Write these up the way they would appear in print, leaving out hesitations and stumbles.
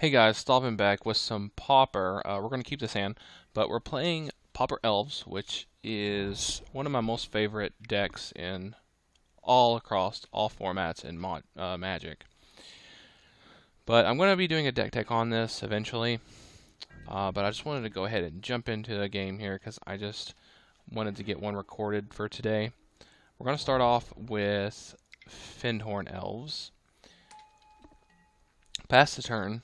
Hey guys, stopping back with some Pauper. We're going to keep this hand, but we're playing Pauper Elves, which is one of my most favorite decks in all across all formats in Magic. But I'm going to be doing a deck tech on this eventually. But I just wanted to go ahead and jump into the game here because I just wanted to get one recorded for today. We're going to start off with Fyndhorn Elves. Pass the turn.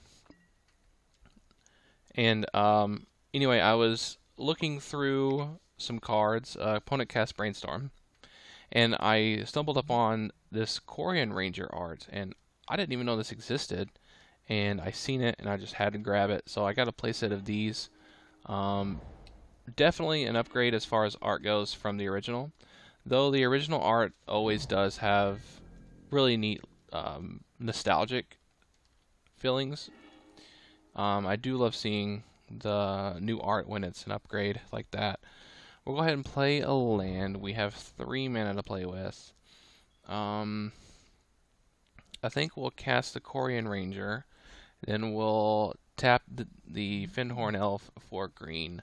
And anyway, I was looking through some cards. Opponent cast Brainstorm, and I stumbled upon this Corian Ranger art, and I didn't even know this existed. And I seen it, and I just had to grab it. So I got a playset of these. Definitely an upgrade as far as art goes from the original, though the original art always does have really neat nostalgic feelings. I do love seeing the new art when it's an upgrade like that. We'll go ahead and play a land. We have 3 mana to play with. I think we'll cast the Corian Ranger. Then we'll tap the Fyndhorn Elf for green.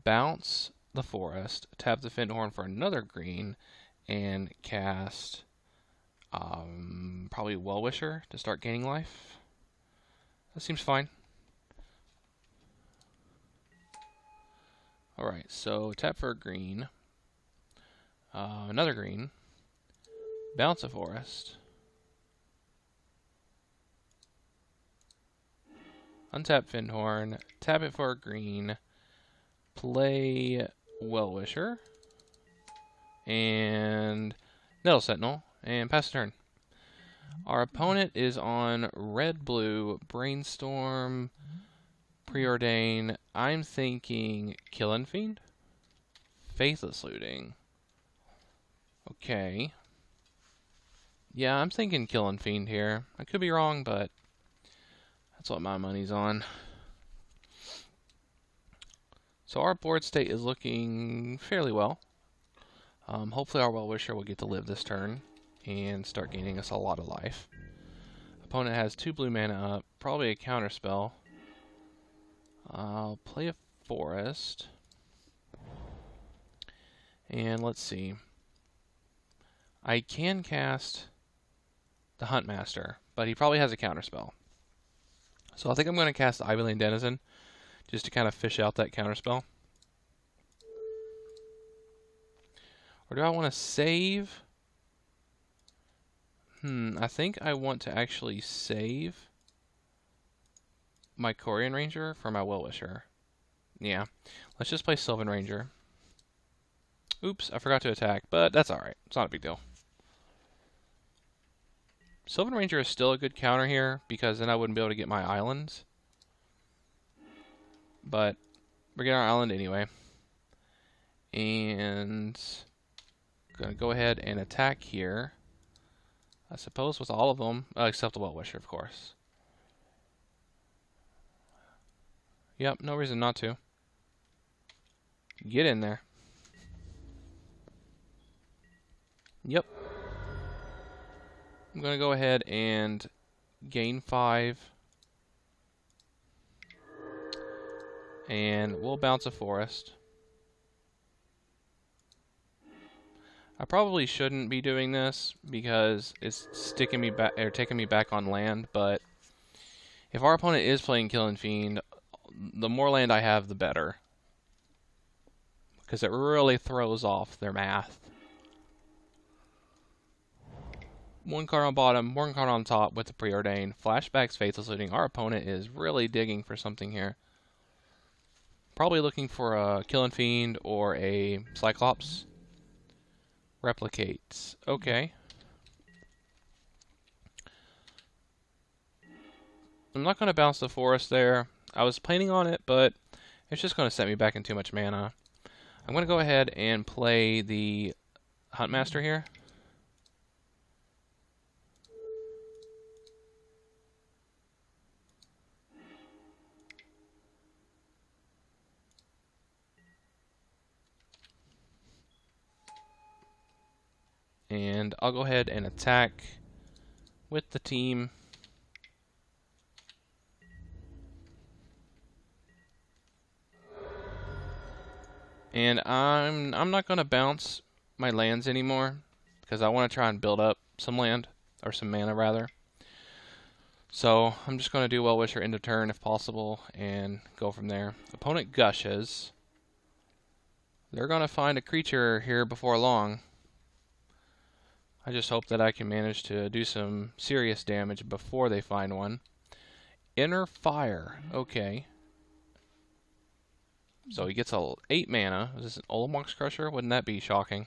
Bounce the forest. Tap the Fyndhorn for another green. And cast probably Well-Wisher to start gaining life. That seems fine. Alright, so tap for a green, another green, bounce a forest, untap Fyndhorn, tap it for a green, play Well-Wisher, and Nettle Sentinel, and pass the turn. Our opponent is on red-blue, Brainstorm, Preordain. I'm thinking Killing Fiend? Faithless Looting. Okay. Yeah, I'm thinking Killing Fiend here. I could be wrong, but that's what my money's on. So our board state is looking fairly well. Hopefully our Well-Wisher will get to live this turn and start gaining us a lot of life. Opponent has 2 blue mana up, probably a counter spell. I'll play a forest. And let's see. I can cast the Huntmaster, but he probably has a counterspell. So I think I'm going to cast the Ivy Denizen just to kind of fish out that counterspell. Or do I want to save? I think I want to actually save my Corian Ranger for my Well-Wisher. Yeah, let's just play Sylvan Ranger. Oops, I forgot to attack, but that's alright. It's not a big deal. Sylvan Ranger is still a good counter here, because then I wouldn't be able to get my islands. But we're getting our island anyway. And I'm going to go ahead and attack here. I suppose with all of them, except the Well-Wisher, of course. Yep, no reason not to. Get in there. Yep. I'm going to go ahead and gain 5. And we'll bounce a forest. I probably shouldn't be doing this because it's sticking me back or taking me back on land, but if our opponent is playing Killing Fiend, the more land I have, the better. Because it really throws off their math. 1 card on bottom, 1 card on top with the Preordain. Flashbacks, Faithless Looting. Our opponent is really digging for something here. Probably looking for a Killing Fiend or a Cyclops. Replicates. Okay. I'm not going to bounce the forest there. I was planning on it, but it's just going to set me back in too much mana. I'm going to go ahead and play the Huntmaster here. And I'll go ahead and attack with the team. And I'm not going to bounce my lands anymore because I want to try and build up some land, or some mana rather. So I'm just going to do Well Wisher end of turn if possible and go from there. Opponent gushes. They're going to find a creature here before long. I just hope that I can manage to do some serious damage before they find one. Inner Fire. Okay. So he gets 8 mana. Is this an Olomoc's Crusher? Wouldn't that be shocking?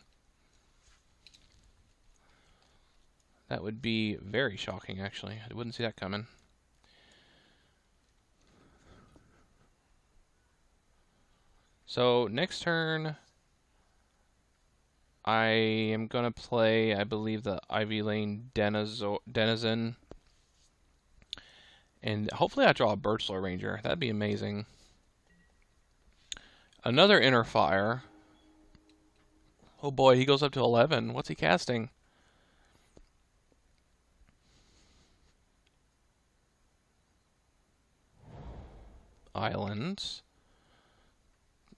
That would be very shocking, actually. I wouldn't see that coming. So next turn, I am going to play, I believe, the Ivy Lane Denizen. And hopefully I draw a Birchlore Ranger. That'd be amazing. Another Inner Fire. Oh boy, he goes up to 11. What's he casting? Islands.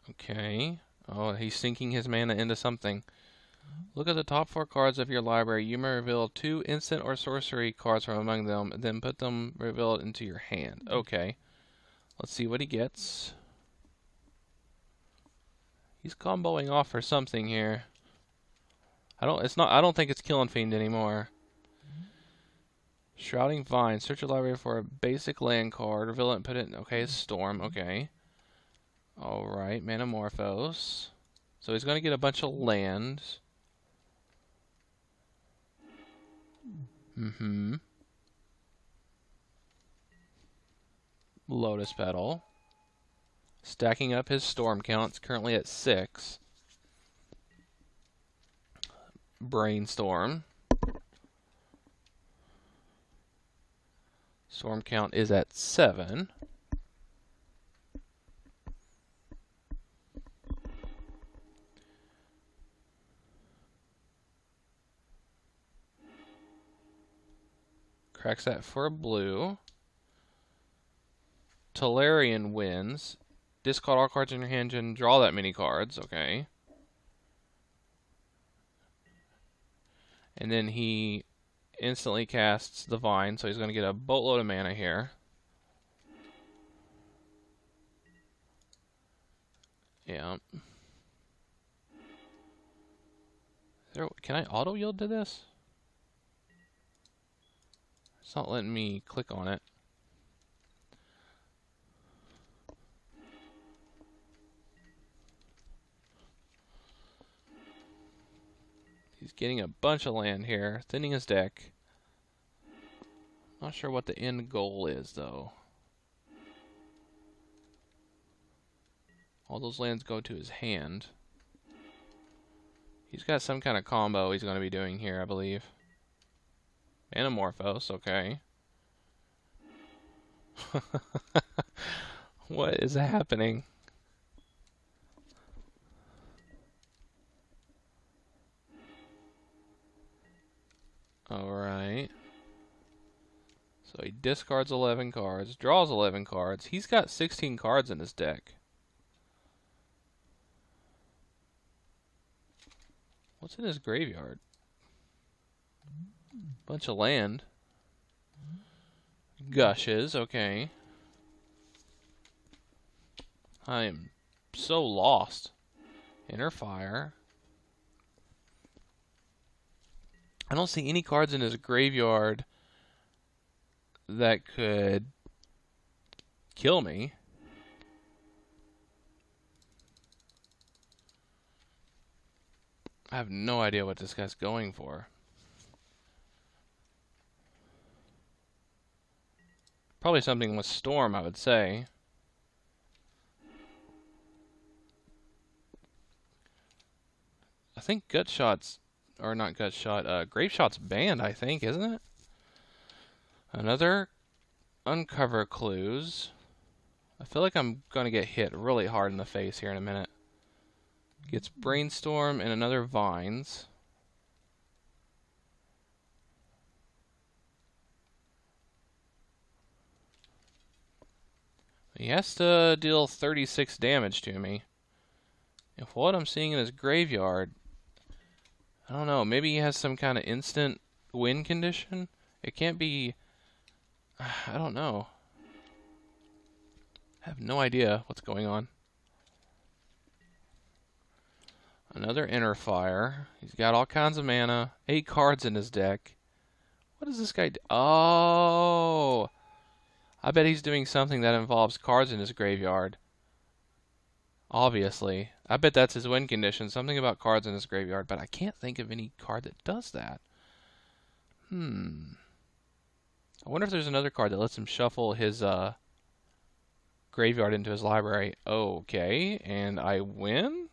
Okay. Oh, he's sinking his mana into something. Look at the top 4 cards of your library. You may reveal 2 instant or sorcery cards from among them, then put them revealed into your hand. Okay. Let's see what he gets. He's comboing off for something here. I don't think it's Killing Fiend anymore. Shrouding Vine. Search your library for a basic land card. Reveal it and put it in. Okay, Storm. Okay. Alright, Manamorphose. So he's going to get a bunch of lands. Lotus Petal. Stacking up his storm count. It's currently at 6. Brainstorm. Storm count is at 7. Cracks that for a blue. Tolarian wins. Discard all cards in your hand and draw that many cards. Okay. And then he instantly casts the Vine, so he's going to get a boatload of mana here. Yeah. Can I auto yield to this? It's not letting me click on it. He's getting a bunch of land here, thinning his deck. Not sure what the end goal is, though. All those lands go to his hand. He's got some kind of combo he's going to be doing here, I believe. Anamorphose, okay. What is happening? Alright. So he discards 11 cards, draws 11 cards. He's got 16 cards in his deck. What's in his graveyard? Bunch of land. Gushes, okay. I am so lost. Inner Fire. I don't see any cards in his graveyard that could kill me. I have no idea what this guy's going for. Probably something with Storm, I would say. I think Gutshot's, or not Gutshot, Grape Shot's banned, I think, isn't it? Another Uncover Clues. I feel like I'm going to get hit really hard in the face here in a minute. Gets Brainstorm and another Vines. He has to deal 36 damage to me If what I'm seeing in his graveyard, I don't know, maybe he has some kind of instant win condition? It can't be... I don't know. I have no idea what's going on. Another Inner Fire. He's got all kinds of mana. 8 cards in his deck. What does this guy do? Oh! I bet he's doing something that involves cards in his graveyard. Obviously. I bet that's his win condition. Something about cards in his graveyard, but I can't think of any card that does that. I wonder if there's another card that lets him shuffle his graveyard into his library. Okay, and I win?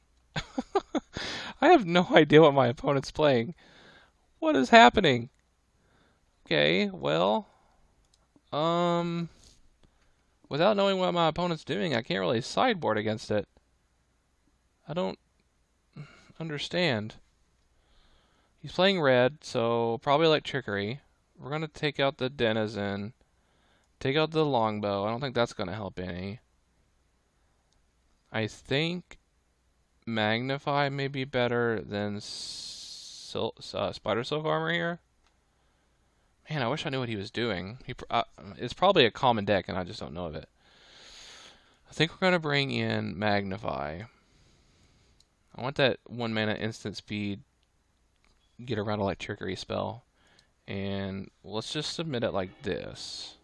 I have no idea what my opponent's playing. What is happening? Okay, well, without knowing what my opponent's doing, I can't really sideboard against it. I don't understand. He's playing red, so probably like Trickery. We're going to take out the Denizen. Take out the Longbow. I don't think that's going to help any. I think Magnify may be better than Spider Silk Armor here. Man, I wish I knew what he was doing. It's probably a common deck, and I just don't know of it. I think we're going to bring in Magnify. I want that 1 mana instant speed, get around a like Trickery spell. And let's just submit it like this.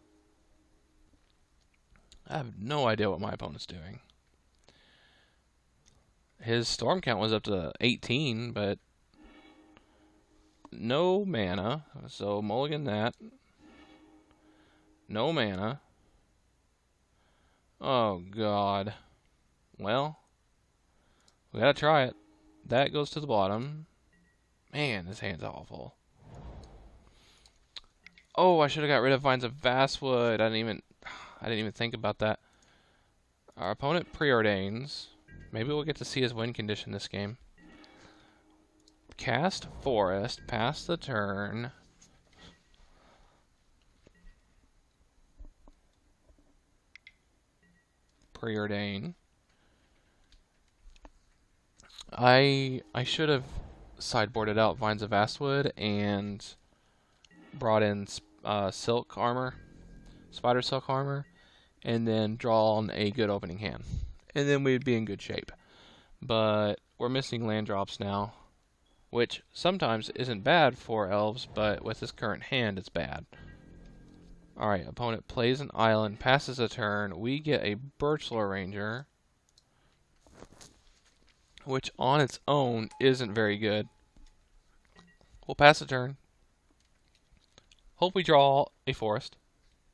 I have no idea what my opponent's doing. His storm count was up to 18, but no mana. So mulligan that. No mana. Oh, God. Well, we gotta try it. That goes to the bottom. Man, this hand's awful. Oh, I should have got rid of Vines of Vastwood. I didn't even think about that. Our opponent preordains. Maybe we'll get to see his win condition this game. Cast Forest, pass the turn. Preordain. I should have sideboarded out Vines of Vastwood and brought in Silk Armor, Spider Silk Armor, and then drawn a good opening hand. And then we'd be in good shape. But we're missing land drops now, which sometimes isn't bad for elves, but with this current hand, it's bad. Alright, opponent plays an island, passes a turn. We get a Birchlore Ranger, which on its own isn't very good. We'll pass a turn. Hope we draw a forest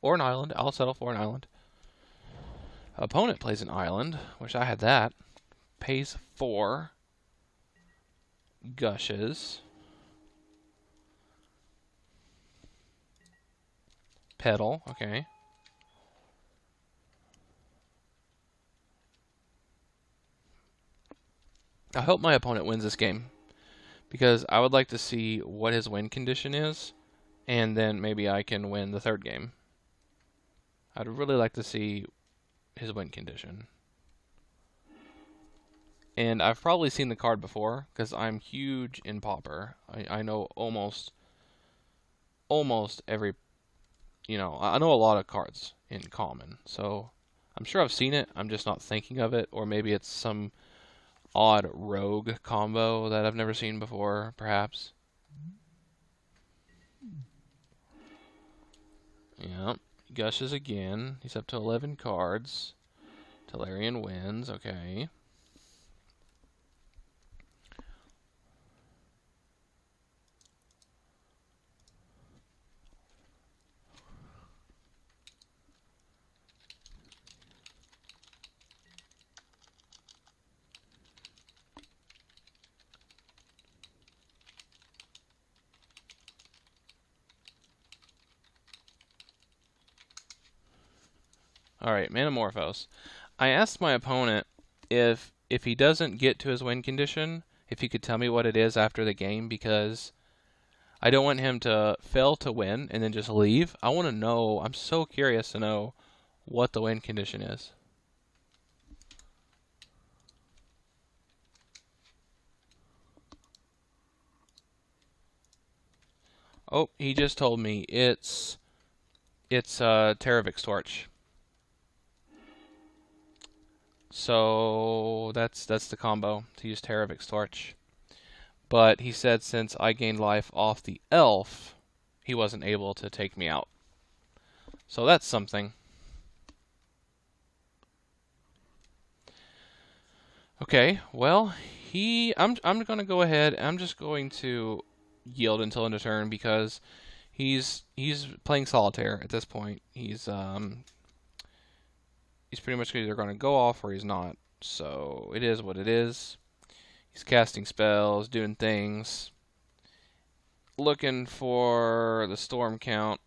or an island. I'll settle for an island. Opponent plays an island. Wish I had that. Pays 4. Gushes. Pedal. Okay. I hope my opponent wins this game, because I would like to see what his win condition is, and then maybe I can win the third game. I'd really like to see his win condition. And I've probably seen the card before, because I'm huge in Pauper. I know almost every, I know a lot of cards in common. So I'm sure I've seen it, I'm just not thinking of it, or maybe it's some odd rogue combo that I've never seen before, perhaps. Yep. Gushes again. He's up to 11 cards. Tolarian wins. Okay. Alright, Manamorphose. I asked my opponent if he doesn't get to his win condition, if he could tell me what it is after the game, because I don't want him to fail to win and then just leave. I want to know, I'm so curious to know what the win condition is. Oh, he just told me it's Terravix Torch. So that's the combo to use Terravix Torch. But he said since I gained life off the elf, he wasn't able to take me out. So that's something. Okay, well, I'm gonna go ahead. I'm just going to yield until end of turn because he's playing solitaire at this point. He's pretty much either gonna go off or he's not. So it is what it is. He's casting spells, doing things, looking for the storm count.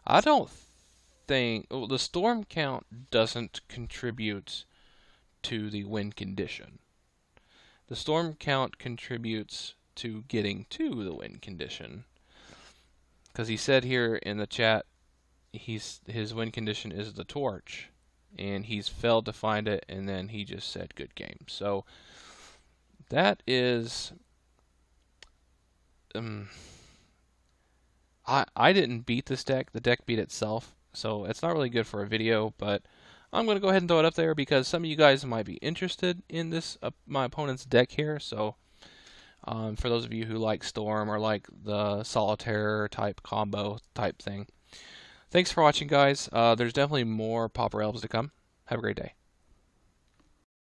I don't think the storm count doesn't contribute to the win condition. The storm count contributes to getting to the win condition. Because he said here in the chat, his win condition is the torch, and he's failed to find it, and then he just said good game. So that is, I didn't beat this deck. The deck beat itself, so it's not really good for a video, but I'm going to go ahead and throw it up there because some of you guys might be interested in this my opponent's deck here. So for those of you who like Storm or like the Solitaire type combo type thing, thanks for watching, guys. There's definitely more Pauper Elves to come. Have a great day.